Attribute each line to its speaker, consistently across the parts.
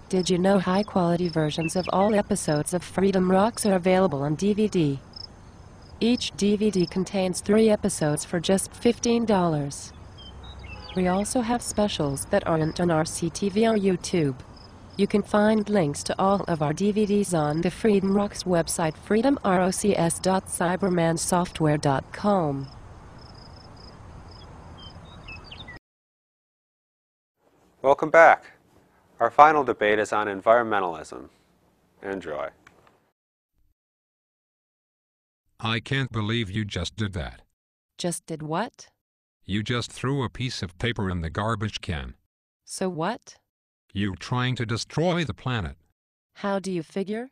Speaker 1: Did you know high-quality versions of all episodes of Freedom Rocs are available on DVD? Each DVD contains 3 episodes for just $15. We also have specials that aren't on RCTV or YouTube. You can find links to all of our DVDs on the Freedom Roc's website, freedomrocs.cybermansoftware.com.
Speaker 2: Welcome back. Our final debate is on environmentalism. Enjoy.
Speaker 3: I can't believe you just did that.
Speaker 1: Just did what?
Speaker 3: You just threw a piece of paper in the garbage can.
Speaker 1: So what?
Speaker 3: You're trying to destroy the planet.
Speaker 1: How do you figure?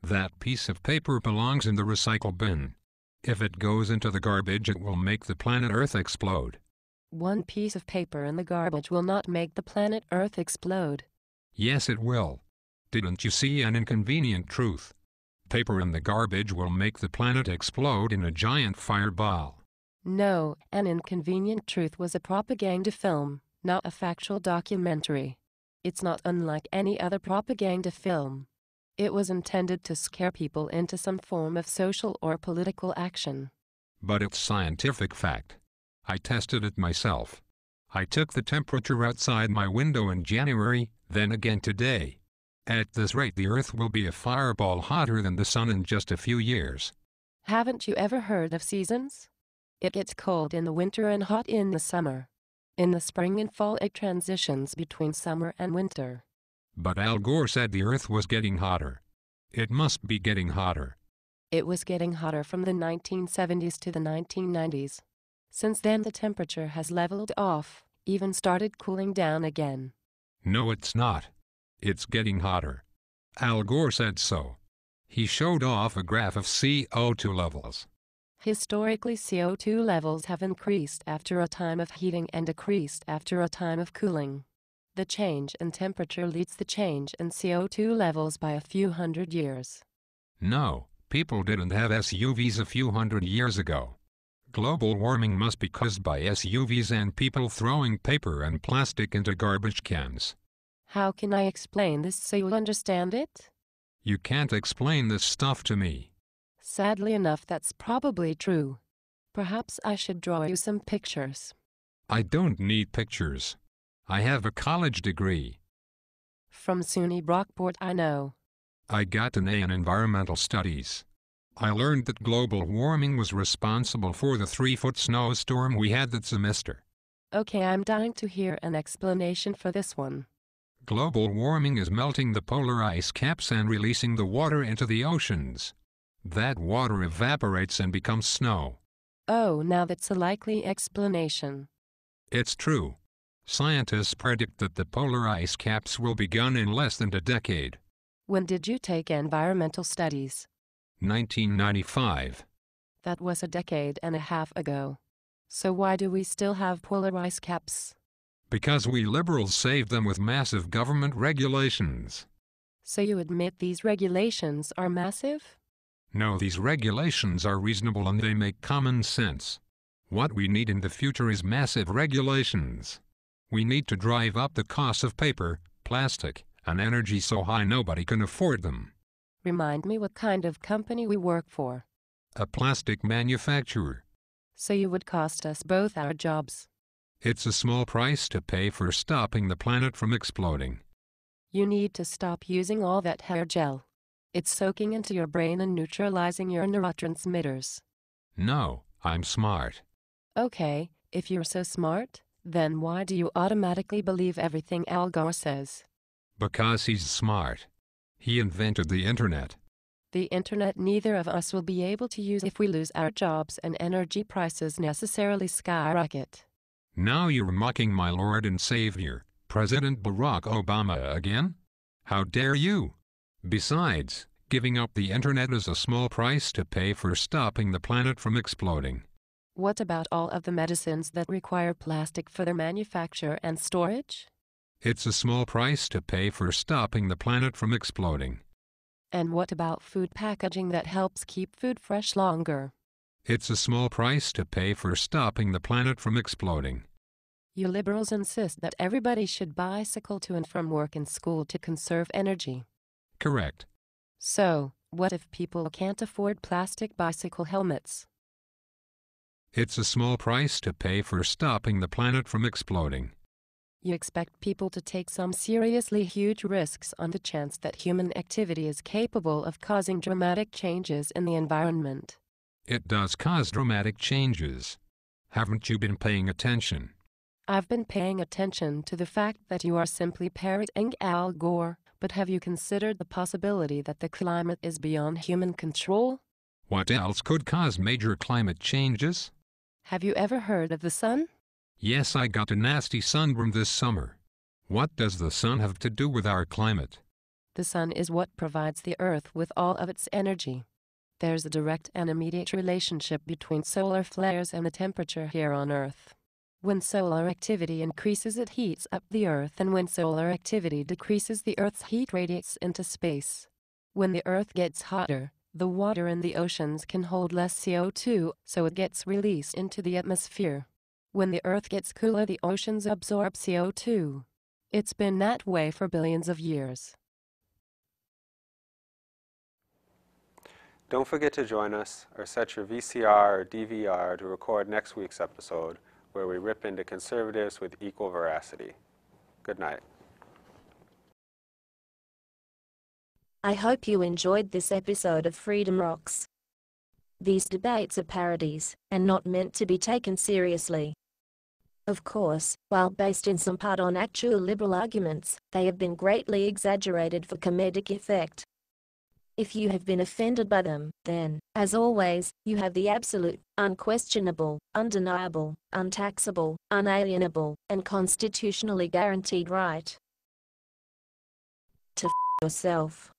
Speaker 3: That piece of paper belongs in the recycle bin. If it goes into the garbage, it will make the planet Earth explode.
Speaker 1: One piece of paper in the garbage will not make the planet Earth explode.
Speaker 3: Yes, it will. Didn't you see an inconvenient truth? Paper in the garbage will make the planet explode in a giant fireball.
Speaker 1: No, an inconvenient truth was a propaganda film, not a factual documentary. It's not unlike any other propaganda film. It was intended to scare people into some form of social or political action.
Speaker 3: But it's scientific fact. I tested it myself. I took the temperature outside my window in January, then again today. At this rate, the Earth will be a fireball hotter than the sun in just a few years.
Speaker 1: Haven't you ever heard of seasons? It gets cold in the winter and hot in the summer. In the spring and fall, it transitions between summer and winter.
Speaker 3: But Al Gore said the Earth was getting hotter. It must be getting hotter.
Speaker 1: It was getting hotter from the 1970s to the 1990s. Since then, the temperature has leveled off, even started cooling down again.
Speaker 3: No, it's not. It's getting hotter. Al Gore said so. He showed off a graph of CO2 levels.
Speaker 1: Historically, CO2 levels have increased after a time of heating and decreased after a time of cooling. The change in temperature leads the change in CO2 levels by a few hundred years.
Speaker 3: No, people didn't have SUVs a few hundred years ago. Global warming must be caused by SUVs and people throwing paper and plastic into garbage cans.
Speaker 1: How can I explain this so you'll understand it?
Speaker 3: You can't explain this stuff to me.
Speaker 1: Sadly enough, that's probably true. Perhaps I should draw you some pictures.
Speaker 3: I don't need pictures. I have a college degree.
Speaker 1: From SUNY Brockport, I know.
Speaker 3: I got an A in environmental studies. I learned that global warming was responsible for the 3-foot snowstorm we had that semester.
Speaker 1: Okay, I'm dying to hear an explanation for this one.
Speaker 3: Global warming is melting the polar ice caps and releasing the water into the oceans. That water evaporates and becomes snow.
Speaker 1: Oh, now that's a likely explanation.
Speaker 3: It's true. Scientists predict that the polar ice caps will be gone in less than a decade.
Speaker 1: When did you take environmental studies?
Speaker 3: 1995.
Speaker 1: That was a decade and a half ago. So why do we still have polar ice caps?
Speaker 3: Because we liberals saved them with massive government regulations.
Speaker 1: So you admit these regulations are massive?
Speaker 3: No, these regulations are reasonable and they make common sense. What we need in the future is massive regulations. We need to drive up the cost of paper, plastic, and energy so high nobody can afford them.
Speaker 1: Remind me what kind of company we work for.
Speaker 3: A plastic manufacturer.
Speaker 1: So you would cost us both our jobs.
Speaker 3: It's a small price to pay for stopping the planet from exploding.
Speaker 1: You need to stop using all that hair gel. It's soaking into your brain and neutralizing your neurotransmitters.
Speaker 3: No, I'm smart.
Speaker 1: Okay, if you're so smart, then why do you automatically believe everything Al Gore says?
Speaker 3: Because he's smart. He invented the internet.
Speaker 1: The internet neither of us will be able to use if we lose our jobs and energy prices necessarily skyrocket.
Speaker 3: Now you're mocking my Lord and Savior, President Barack Obama again? How dare you? Besides, giving up the internet is a small price to pay for stopping the planet from exploding.
Speaker 1: What about all of the medicines that require plastic for their manufacture and storage?
Speaker 3: It's a small price to pay for stopping the planet from exploding.
Speaker 1: And what about food packaging that helps keep food fresh longer?
Speaker 3: It's a small price to pay for stopping the planet from exploding.
Speaker 1: You liberals insist that everybody should bicycle to and from work and school to conserve energy.
Speaker 3: Correct.
Speaker 1: So, what if people can't afford plastic bicycle helmets?
Speaker 3: It's a small price to pay for stopping the planet from exploding.
Speaker 1: You expect people to take some seriously huge risks on the chance that human activity is capable of causing dramatic changes in the environment.
Speaker 3: It does cause dramatic changes. Haven't you been paying attention?
Speaker 1: I've been paying attention to the fact that you are simply parroting Al Gore, but have you considered the possibility that the climate is beyond human control?
Speaker 3: What else could cause major climate changes?
Speaker 1: Have you ever heard of the sun?
Speaker 3: Yes, I got a nasty sunburn this summer. What does the sun have to do with our climate?
Speaker 1: The sun is what provides the Earth with all of its energy. There's a direct and immediate relationship between solar flares and the temperature here on Earth. When solar activity increases, it heats up the Earth, and when solar activity decreases, the Earth's heat radiates into space. When the Earth gets hotter, the water in the oceans can hold less CO2, so it gets released into the atmosphere. When the Earth gets cooler, the oceans absorb CO2. It's been that way for billions of years.
Speaker 2: Don't forget to join us or set your VCR or DVR to record next week's episode, where we rip into conservatives with equal veracity. Good night.
Speaker 4: I hope you enjoyed this episode of Freedom Rocks. These debates are parodies, and not meant to be taken seriously. Of course, while based in some part on actual liberal arguments, they have been greatly exaggerated for comedic effect. If you have been offended by them, then, as always, you have the absolute, unquestionable, undeniable, untaxable, unalienable, and constitutionally guaranteed right to f yourself.